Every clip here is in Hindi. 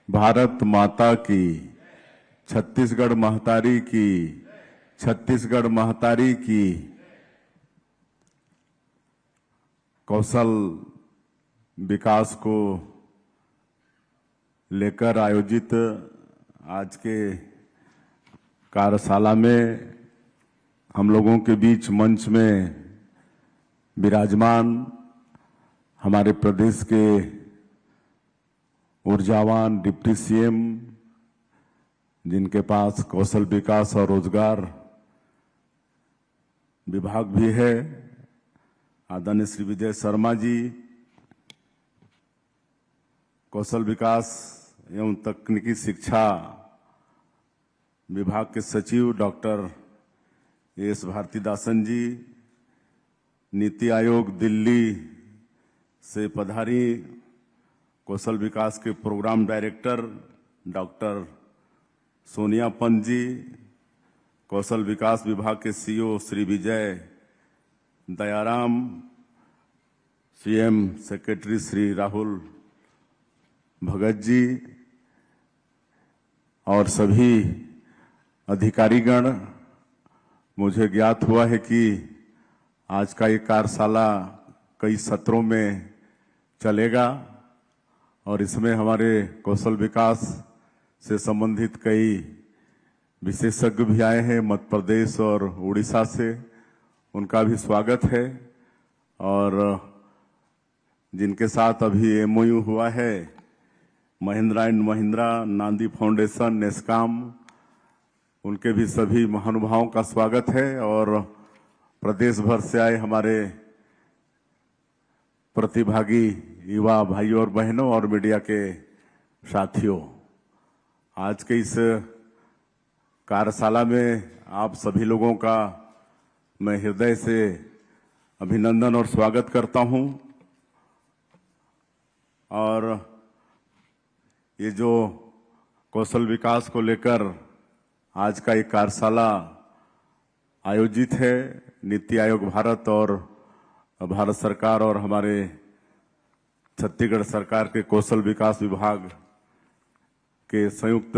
भारत माता की, छत्तीसगढ़ महतारी की, छत्तीसगढ़ महतारी की। कौशल विकास को लेकर आयोजित आज के कार्यशाला में हम लोगों के बीच मंच में विराजमान हमारे प्रदेश के ऊर्जावान डिप्टी सीएम, जिनके पास कौशल विकास और रोजगार विभाग भी है, आदरणीय श्री विजय शर्मा जी, कौशल विकास एवं तकनीकी शिक्षा विभाग के सचिव डॉक्टर एस भारतीदासन जी, नीति आयोग दिल्ली से पधारी कौशल विकास के programme director doctor Sonia Pant ji, कौशल विकास विभाग के CEO Shri Vijay Dayaram, CM secretary Shri Rahul Bhagat ji और सभी अधिकारीगण। मुझे ज्ञात हुआ है कि आज का ये कार्यशाला कई सत्रों में चलेगा और इसमें हमारे कौशल विकास से संबंधित कई विशेषज्ञ भी आए हैं मध्य प्रदेश और उड़ीसा से, उनका भी स्वागत है। और जिनके साथ अभी एमओयू हुआ है, महिंद्रा एंड महिंद्रा, नांदी फाउंडेशन, नेस्कॉम, उनके भी सभी महानुभावों का स्वागत है। और प्रदेश भर से आए हमारे प्रतिभागी युवा भाइयों और बहनों और मीडिया के साथियों, आज के इस कार्यशाला में आप सभी लोगों का मैं हृदय से अभिनंदन और स्वागत करता हूं। और ये जो कौशल विकास को लेकर आज का एक कार्यशाला आयोजित है, नीति आयोग भारत और भारत सरकार और हमारे छत्तीसगढ़ सरकार के कौशल विकास विभाग के संयुक्त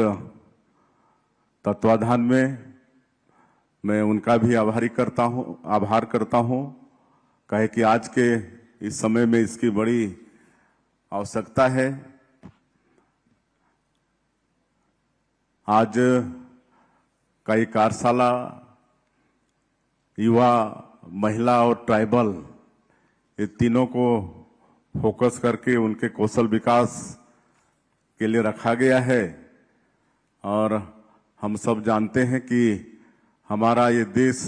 तत्वाधान में, मैं उनका भी आभार करता हूं। कहे कि आज के इस समय में इसकी बड़ी आवश्यकता है। आज का ये कार्यशाला युवा, महिला और ट्राइबल, ये तीनों को फोकस करके उनके कौशल विकास के लिए रखा गया है। और हम सब जानते हैं कि हमारा ये देश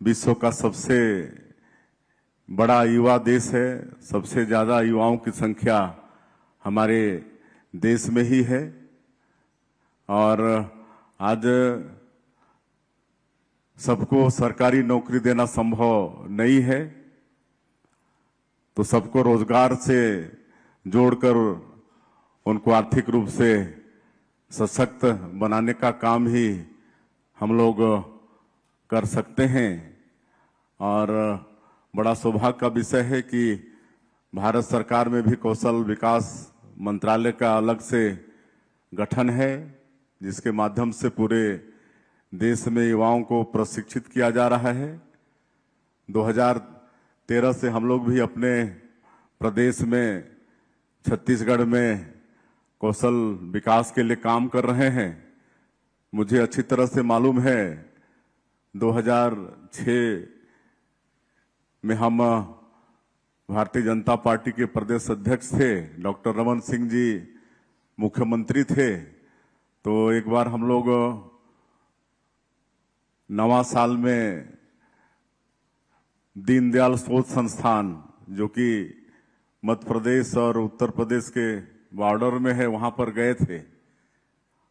विश्व का सबसे बड़ा युवा देश है, सबसे ज्यादा युवाओं की संख्या हमारे देश में ही है। और आज सबको सरकारी नौकरी देना संभव नहीं है, तो सबको रोजगार से जोड़कर उनको आर्थिक रूप से सशक्त बनाने का काम ही हम लोग कर सकते हैं। और बड़ा सौभाग्य का विषय है कि भारत सरकार में भी कौशल विकास मंत्रालय का अलग से गठन है, जिसके माध्यम से पूरे देश में युवाओं को प्रशिक्षित किया जा रहा है। 2013 से हम लोग भी अपने प्रदेश में, छत्तीसगढ़ में कौशल विकास के लिए काम कर रहे हैं। मुझे अच्छी तरह से मालूम है 2006 में हम भारतीय जनता पार्टी के प्रदेश अध्यक्ष थे, डॉक्टर रमन सिंह जी मुख्यमंत्री थे। तो एक बार हम लोग नवा साल में दीनदयाल शोध संस्थान, जो कि मध्य प्रदेश और उत्तर प्रदेश के बॉर्डर में है, वहां पर गए थे।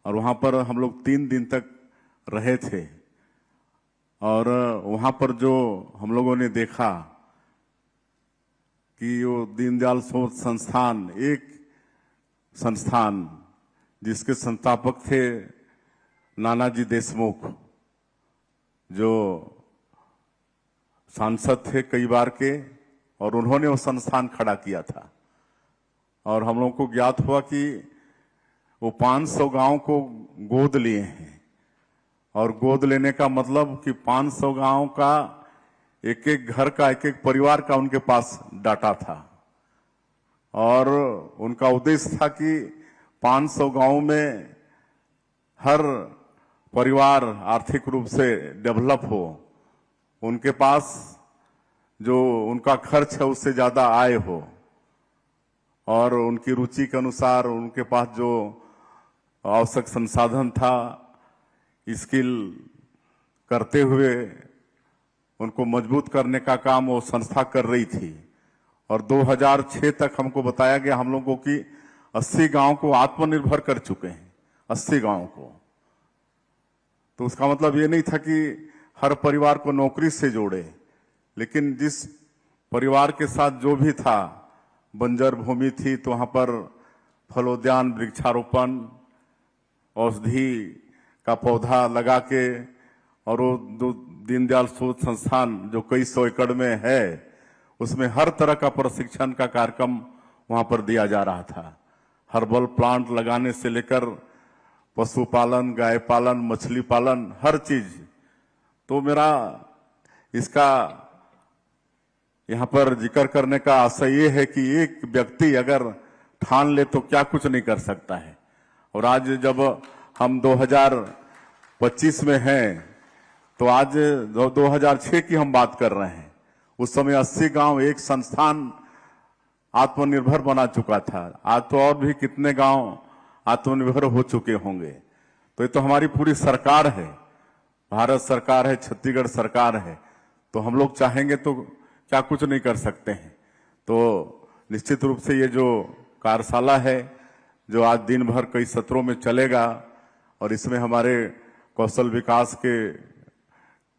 और वहां पर हम लोग 3 दिन तक रहे थे। और वहां पर जो हम लोगों ने देखा कि वो दीनदयाल शोध संस्थान एक संस्थान जिसके संस्थापक थे नानाजी देशमुख, जो सांसद थे कई बार के, और उन्होंने वो संस्थान खड़ा किया था। और हम लोगों को ज्ञात हुआ कि वो 500 गांव को गोद लिए हैं। और गोद लेने का मतलब कि 500 गांव का एक एक घर का एक एक परिवार का उनके पास डाटा था और उनका उद्देश्य था कि 500 गांव में हर परिवार आर्थिक रूप से डेवलप हो, उनके पास जो उनका खर्च है उससे ज्यादा आय हो और उनकी रुचि के अनुसार उनके पास जो आवश्यक संसाधन था स्किल करते हुए उनको मजबूत करने का काम वो संस्था कर रही थी। और 2006 तक हमको बताया गया हम लोगों की 80 गांव को आत्मनिर्भर कर चुके हैं, 80 गांव को। तो उसका मतलब ये नहीं था कि हर परिवार को नौकरी से जोड़े, लेकिन जिस परिवार के साथ जो भी था, बंजर भूमि थी तो वहां पर फलोद्यान, वृक्षारोपण, औषधि का पौधा लगा के, और वो दीनदयाल शोध संस्थान जो कई सौ एकड़ में है उसमें हर तरह का प्रशिक्षण का कार्यक्रम वहां पर दिया जा रहा था। हर्बल प्लांट लगाने से लेकर पशुपालन, गाय पालन, मछली पालन, हर चीज। तो मेरा इसका यहां पर जिक्र करने का आशय ये है कि एक व्यक्ति अगर ठान ले तो क्या कुछ नहीं कर सकता है। और आज जब हम 2025 में हैं तो आज 2006 की हम बात कर रहे हैं। उस समय 80 गांव एक संस्थान आत्मनिर्भर बना चुका था। आज तो और भी कितने गांव आत्मनिर्भर हो चुके होंगे। तो ये तो हमारी पूरी सरकार है, भारत सरकार है, छत्तीसगढ़ सरकार है। तो हम लोग चाहेंगे तो क्या कुछ नहीं कर सकते हैं। तो निश्चित रूप से ये जो कार्यशाला है जो आज दिन भर कई सत्रों में चलेगा और इसमें हमारे कौशल विकास के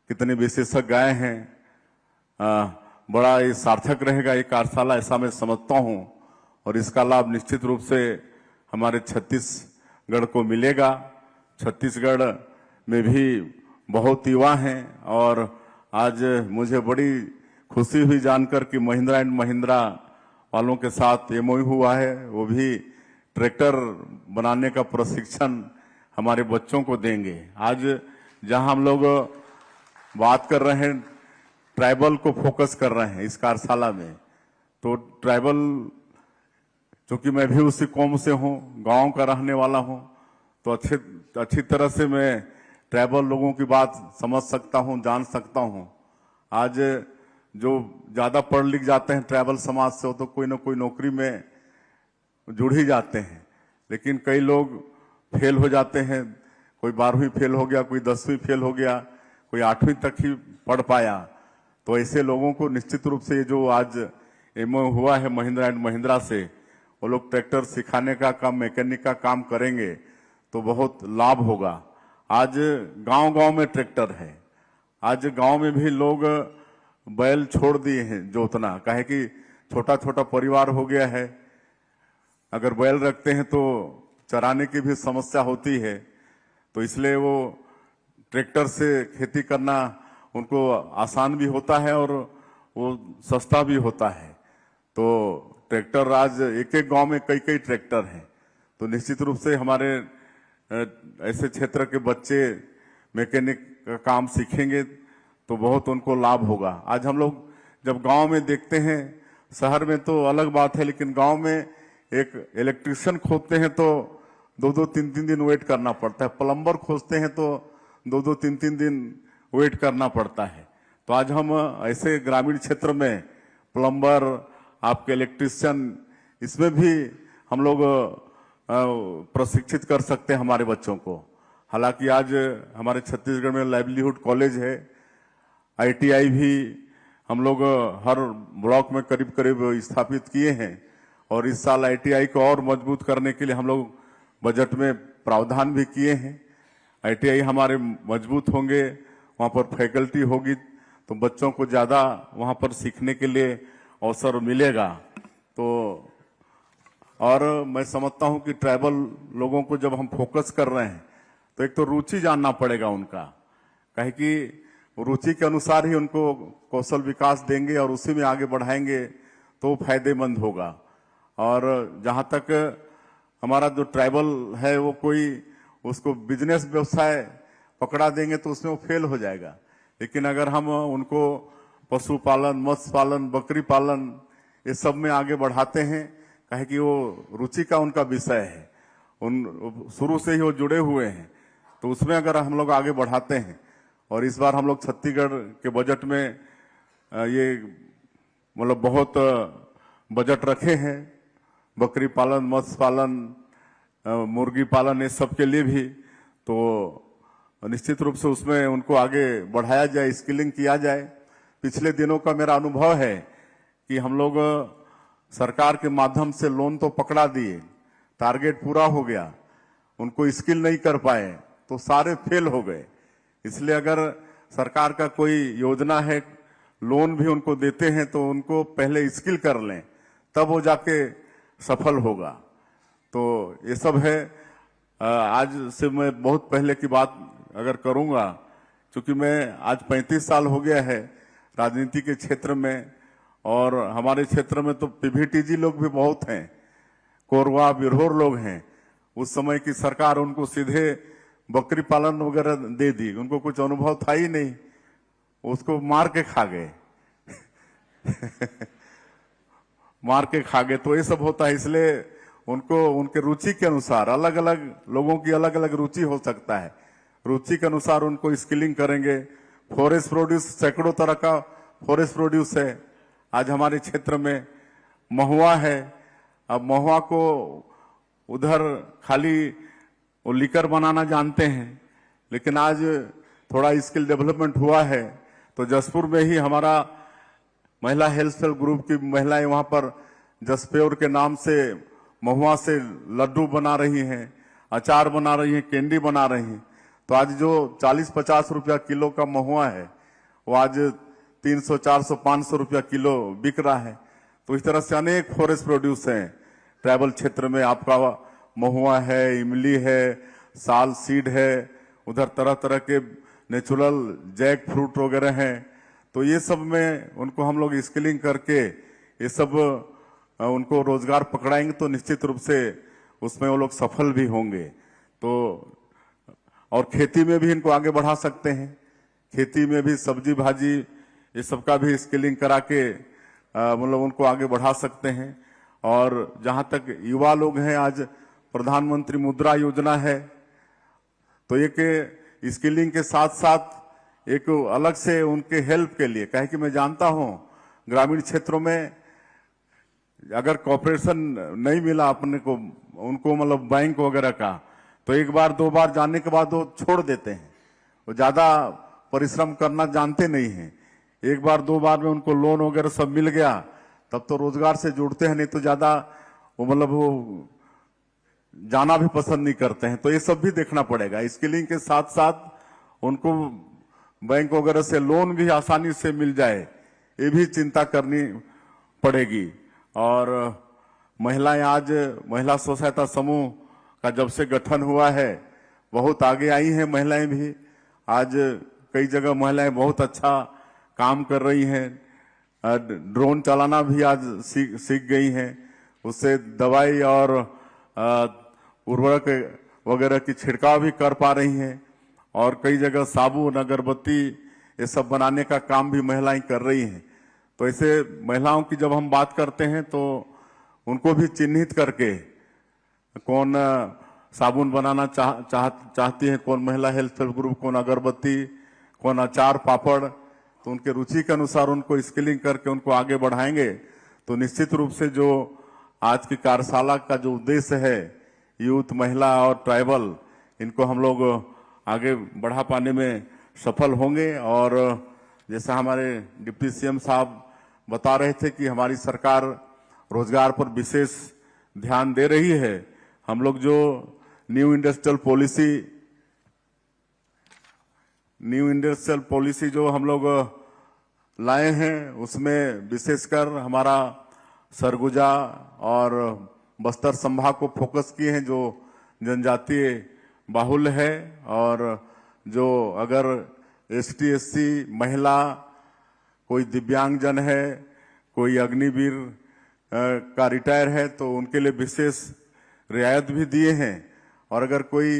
कितने विशेषज्ञ आए हैं, बड़ा ये सार्थक रहेगा ये कार्यशाला, ऐसा मैं समझता हूं। और इसका लाभ निश्चित रूप से हमारे छत्तीसगढ़ को मिलेगा। छत्तीसगढ़ में भी बहुत युवा हैं और आज मुझे बड़ी खुशी हुई जानकर कि महिंद्रा एंड महिंद्रा वालों के साथ एमओयू हुआ है। वो भी ट्रैक्टर बनाने का प्रशिक्षण हमारे बच्चों को देंगे। आज जहां हम लोग बात कर रहे हैं, ट्राइबल को फोकस कर रहे हैं इस कार्यशाला में। तो ट्राइबल, क्योंकि मैं भी उसी कौम से हूं, गांव का रहने वाला हूं, तो अच्छी तरह से मैं ट्राइबल लोगों की बात समझ सकता हूं, जान सकता हूं। आज जो ज्यादा पढ़ लिख जाते हैं ट्राइबल समाज से, तो कोई ना कोई नौकरी में जुड़ ही जाते हैं, लेकिन कई लोग फेल हो जाते हैं। कोई 12वीं फेल हो गया, कोई 10वीं फेल हो गया, कोई 8वीं तक ही पढ़ पाया। तो ऐसे लोगों को निश्चित रूप से जो आज एमओयू हुआ है महिंद्रा एंड महिंद्रा से, वो लोग ट्रैक्टर सिखाने का काम, मैकेनिक का काम करेंगे तो बहुत लाभ होगा। आज गांव-गांव में ट्रैक्टर है। आज गांव में भी लोग बैल छोड़ दिए हैं जोतना, काहे कि छोटा छोटा परिवार हो गया है। अगर बैल रखते हैं तो चराने की भी समस्या होती है, तो इसलिए वो ट्रैक्टर से खेती करना उनको आसान भी होता है और वो सस्ता भी होता है। तो ट्रैक्टर आज एक एक गांव में कई कई ट्रैक्टर हैं। तो निश्चित रूप से हमारे ऐसे क्षेत्र के बच्चे मैकेनिक का काम सीखेंगे तो बहुत उनको लाभ होगा। आज हम लोग जब गांव में देखते हैं, शहर में तो अलग बात है, लेकिन गांव में एक इलेक्ट्रिशियन खोजते हैं तो 2-2, 3-3 दिन वेट करना पड़ता है। प्लम्बर खोजते हैं तो 2-2, 3-3 दिन वेट करना पड़ता है। तो आज हम ऐसे ग्रामीण क्षेत्र में प्लम्बर, आपके इलेक्ट्रिशियन, इसमें भी हम लोग प्रशिक्षित कर सकते हैं हमारे बच्चों को। हालांकि आज हमारे छत्तीसगढ़ में लाइवलीहुड कॉलेज है, आईटीआई भी हम लोग हर ब्लॉक में करीब करीब स्थापित किए हैं। और इस साल आईटीआई को और मजबूत करने के लिए हम लोग बजट में प्रावधान भी किए हैं। आईटीआई हमारे मजबूत होंगे, वहां पर फैकल्टी होगी तो बच्चों को ज्यादा वहां पर सीखने के लिए अवसर मिलेगा। तो और मैं समझता हूं कि ट्राइबल लोगों को जब हम फोकस कर रहे हैं तो एक तो रुचि जानना पड़ेगा उनका, कहे कि रुचि के अनुसार ही उनको कौशल विकास देंगे और उसी में आगे बढ़ाएंगे तो फायदेमंद होगा। और जहां तक हमारा जो ट्राइबल है वो कोई उसको बिजनेस व्यवसाय पकड़ा देंगे तो उसमें वो फेल हो जाएगा। लेकिन अगर हम उनको पशुपालन, मत्स्य पालन, बकरी पालन ये सब में आगे बढ़ाते हैं, कहे कि वो रुचि का उनका विषय है, उन शुरू से ही वो जुड़े हुए हैं, तो उसमें अगर हम लोग आगे बढ़ाते हैं। और इस बार हम लोग छत्तीसगढ़ के बजट में ये मतलब बहुत बजट रखे हैं, बकरी पालन, मत्स्य पालन, मुर्गी पालन, इस सब के लिए भी। तो निश्चित रूप से उसमें उनको आगे बढ़ाया जाए, स्किलिंग किया जाए। पिछले दिनों का मेरा अनुभव है कि हम लोग सरकार के माध्यम से लोन तो पकड़ा दिए, टारगेट पूरा हो गया, उनको स्किल नहीं कर पाए तो सारे फेल हो गए। इसलिए अगर सरकार का कोई योजना है, लोन भी उनको देते हैं, तो उनको पहले स्किल कर लें, तब वो जाके सफल होगा। तो ये सब है। आज से मैं बहुत पहले की बात अगर करूंगा, क्योंकि मैं आज 35 साल हो गया है राजनीति के क्षेत्र में, और हमारे क्षेत्र में तो पीभीटीजी लोग भी बहुत हैं, कोरवा बिरहोर लोग हैं। उस समय की सरकार उनको सीधे बकरी पालन वगैरह दे दी, उनको कुछ अनुभव था ही नहीं, उसको मार के खा गए मार के खा गए। तो ये सब होता है, इसलिए उनको उनके रुचि के अनुसार, अलग अलग लोगों की अलग अलग रुचि हो सकता है, रुचि के अनुसार उनको स्किलिंग करेंगे। फॉरेस्ट प्रोड्यूस, सैकड़ों तरह का फॉरेस्ट प्रोड्यूस है। आज हमारे क्षेत्र में महुआ है। अब महुआ को उधर खाली वो लिकर बनाना जानते हैं, लेकिन आज थोड़ा स्किल डेवलपमेंट हुआ है। तो जसपुर में ही हमारा महिला हेल्थ ग्रुप की महिलाएं वहां पर जसप्योर के नाम से महुआ से लड्डू बना रही हैं, अचार बना रही हैं, कैंडी बना रही हैं। तो आज जो 40-50 रुपया किलो का महुआ है, वो आज 300, 400, 500 रुपया किलो बिक रहा है। तो इस तरह से अनेक फॉरेस्ट प्रोड्यूस हैं ट्राइबल क्षेत्र में। आपका महुआ है, इमली है, साल सीड है, उधर तरह तरह के नेचुरल जैक फ्रूट वगैरह हैं। तो ये सब में उनको हम लोग स्किलिंग करके ये सब उनको रोजगार पकड़ाएंगे तो निश्चित रूप से उसमें वो लोग सफल भी होंगे। तो और खेती में भी इनको आगे बढ़ा सकते हैं, खेती में भी सब्जी भाजी ये सब का भी स्किलिंग करा के मतलब उनको आगे बढ़ा सकते हैं। और जहां तक युवा लोग हैं, आज प्रधानमंत्री मुद्रा योजना है, तो एक स्किलिंग के साथ साथ एक अलग से उनके हेल्प के लिए, कहे कि मैं जानता हूं ग्रामीण क्षेत्रों में अगर कॉर्पोरेशन नहीं मिला अपने को, उनको मतलब बैंक वगैरह का, तो एक बार दो बार जानने के बाद वो छोड़ देते हैं, वो ज्यादा परिश्रम करना जानते नहीं हैं। एक बार दो बार में उनको लोन वगैरह सब मिल गया, तब तो रोजगार से जुड़ते हैं, नहीं तो ज्यादा वो मतलब वो जाना भी पसंद नहीं करते हैं। तो ये सब भी देखना पड़ेगा। स्किलिंग के साथ साथ उनको बैंक वगैरह से लोन भी आसानी से मिल जाए, ये भी चिंता करनी पड़ेगी। और महिलाएं, आज महिला स्व सहायता समूह का जब से गठन हुआ है, बहुत आगे आई हैं महिलाएं भी। आज कई जगह महिलाएं बहुत अच्छा काम कर रही हैं, ड्रोन चलाना भी आज सीख गई हैं, उससे दवाई और उर्वरक वगैरह की छिड़काव भी कर पा रही हैं। और कई जगह साबुन, अगरबत्ती ये सब बनाने का काम भी महिलाएं कर रही हैं। तो ऐसे महिलाओं की जब हम बात करते हैं तो उनको भी चिन्हित करके, कौन साबुन बनाना चाहती है, कौन महिला हेल्थ ग्रुप, कौन अगरबत्ती, कौन अचार पापड़, तो उनके रुचि के अनुसार उनको स्किलिंग करके उनको आगे बढ़ाएंगे। तो निश्चित रूप से जो आज की कार्यशाला का जो उद्देश्य है, यूथ, महिला और ट्राइबल, इनको हम लोग आगे बढ़ा पाने में सफल होंगे। और जैसा हमारे डिप्टी सीएम साहब बता रहे थे कि हमारी सरकार रोजगार पर विशेष ध्यान दे रही है। हम लोग जो न्यू इंडस्ट्रियल पॉलिसी जो हम लोग लाए हैं, उसमें विशेषकर हमारा सरगुजा और बस्तर संभाग को फोकस किए हैं, जो जनजातीय बाहुल्य है। और जो अगर ST SC महिला, कोई दिव्यांगजन है, कोई अग्निवीर का रिटायर है, तो उनके लिए विशेष रियायत भी दिए हैं। और अगर कोई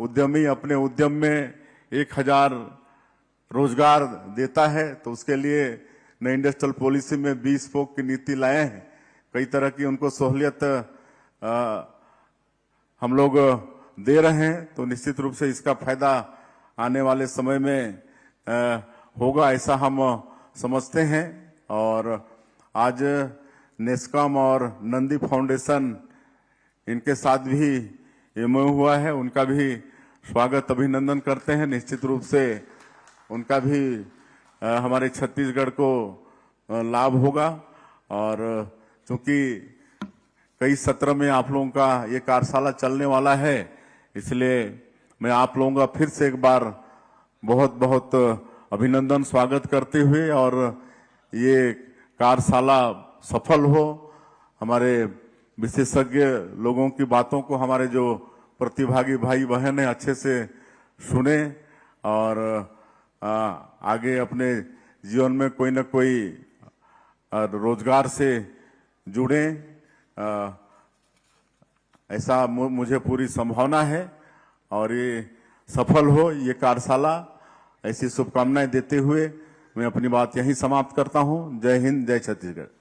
उद्यमी अपने उद्यम में 1000 रोजगार देता है तो उसके लिए नई इंडस्ट्रियल पॉलिसी में 20 स्पोक की नीति लाए हैं। कई तरह की उनको सहूलियत हम लोग दे रहे हैं, तो निश्चित रूप से इसका फायदा आने वाले समय में होगा, ऐसा हम समझते हैं। और आज नेस्कॉम और नंदी फाउंडेशन इनके साथ भी एमओयू हुआ है, उनका भी स्वागत अभिनंदन करते हैं। निश्चित रूप से उनका भी हमारे छत्तीसगढ़ को लाभ होगा। और चूंकि कई सत्र में आप लोगों का ये कार्यशाला चलने वाला है, इसलिए मैं आप लोगों का फिर से एक बार बहुत बहुत अभिनंदन स्वागत करते हुए, और ये कार्यशाला सफल हो, हमारे विशेषज्ञ लोगों की बातों को हमारे जो प्रतिभागी भाई बहन हैं अच्छे से सुने और आगे अपने जीवन में कोई न कोई रोजगार से जुड़े, ऐसा मुझे पूरी संभावना है। और ये सफल हो ये कार्यशाला, ऐसी शुभकामनाएं देते हुए मैं अपनी बात यहीं समाप्त करता हूं। जय हिंद, जय छत्तीसगढ़।